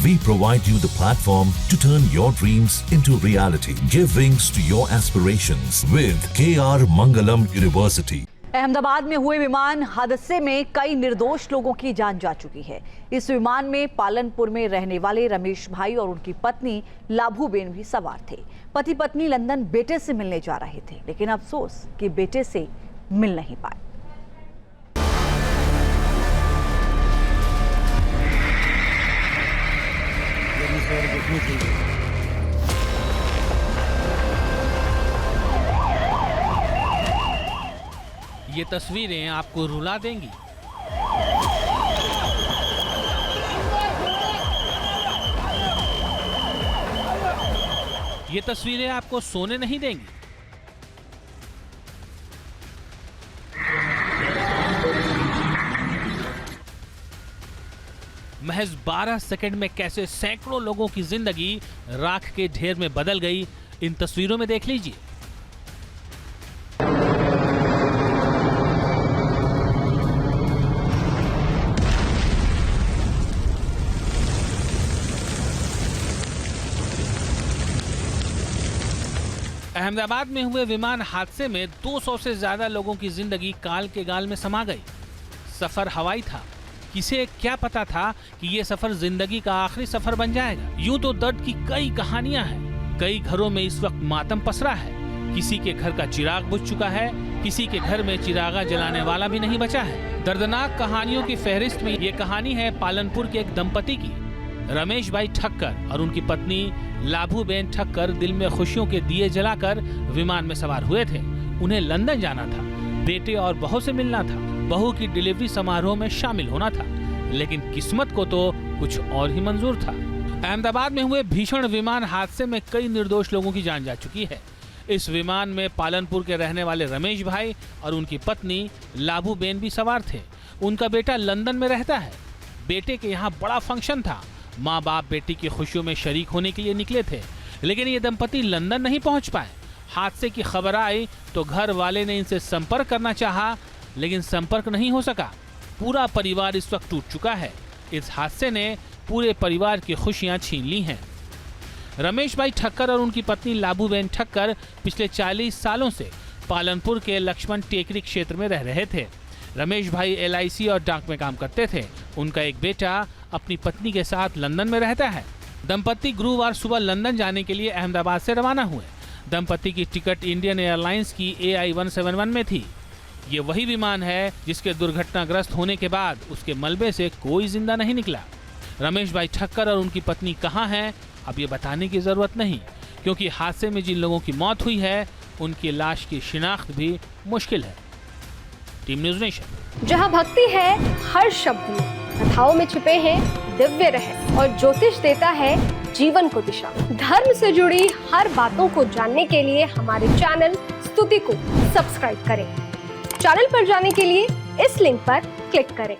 We provide you the platform to turn your dreams into reality. Give wings to your aspirations with KR Mangalam University. Ahmedabad में हुए विमान हादसे में कई निर्दोष लोगों की जान जा चुकी है। इस विमान में पालनपुर में रहने वाले रमेश भाई और उनकी पत्नी लाभूबेन भी सवार थे। पति पत्नी लंदन बेटे से मिलने जा रहे थे, लेकिन अफसोस कि बेटे से मिल नहीं पाए। ये तस्वीरें आपको रुला देंगी। ये तस्वीरें आपको सोने नहीं देंगी। महज 12 सेकंड में कैसे सैकड़ों लोगों की जिंदगी राख के ढेर में बदल गई, इन तस्वीरों में देख लीजिए। अहमदाबाद में हुए विमान हादसे में 200 से ज्यादा लोगों की जिंदगी काल के गाल में समा गई। सफर हवाई था, किसे क्या पता था कि ये सफर जिंदगी का आखिरी सफर बन जाएगा। यूं तो दर्द की कई कहानियां हैं। कई घरों में इस वक्त मातम पसरा है। किसी के घर का चिराग बुझ चुका है, किसी के घर में चिरागा जलाने वाला भी नहीं बचा है। दर्दनाक कहानियों की फहरिस्त में ये कहानी है पालनपुर के एक दंपति की। रमेश भाई ठक्कर और उनकी पत्नी लाभूबेन ठक्कर दिल में खुशियों के दिए जलाकर विमान में सवार हुए थे। उन्हें लंदन जाना था, बेटे और बहू से मिलना था, बहू की डिलीवरी समारोह में शामिल होना था, लेकिन किस्मत को तो कुछ और ही मंजूर था। अहमदाबाद में हुए भीषण विमान हादसे में कई निर्दोष लोगों की जान जा चुकी है। इस विमान में पालनपुर के रहने वाले रमेश भाई और उनकी पत्नी लाभूबेन भी सवार थे। उनका बेटा लंदन में रहता है। बेटे के यहाँ बड़ा फंक्शन था। माँ बाप बेटी की खुशियों में शरीक होने के लिए निकले थे, लेकिन ये दंपति लंदन नहीं पहुंच पाए। हादसे की खबर आई तो घर वाले ने इनसे संपर्क करना चाहा, लेकिन संपर्क नहीं हो सका। पूरा परिवार इस वक्त टूट चुका है। इस हादसे ने पूरे परिवार की खुशियां छीन ली हैं। रमेश भाई ठक्कर और उनकी पत्नी लाभूबेन ठक्कर पिछले 40 सालों से पालनपुर के लक्ष्मण टेकरी क्षेत्र में रह रहे थे। रमेश भाई LIC और डाक में काम करते थे। उनका एक बेटा अपनी पत्नी के साथ लंदन में रहता है। दंपति गुरुवार सुबह लंदन जाने के लिए अहमदाबाद से रवाना हुए। दंपति की टिकट इंडियन एयरलाइंस की AI 171 में थी। ये वही विमान है जिसके दुर्घटनाग्रस्त होने के बाद उसके मलबे से कोई जिंदा नहीं निकला। रमेश भाई ठक्कर और उनकी पत्नी कहाँ हैं, अब ये बताने की जरूरत नहीं, क्योंकि हादसे में जिन लोगों की मौत हुई है उनकी लाश की शिनाख्त भी मुश्किल है। Team news nation. जहां भक्ति है हर शब्द में, कथाओं में छिपे हैं दिव्य रहस्य और ज्योतिष देता है जीवन को दिशा। धर्म से जुड़ी हर बातों को जानने के लिए हमारे चैनल स्तुति को सब्सक्राइब करें। चैनल पर जाने के लिए इस लिंक पर क्लिक करें।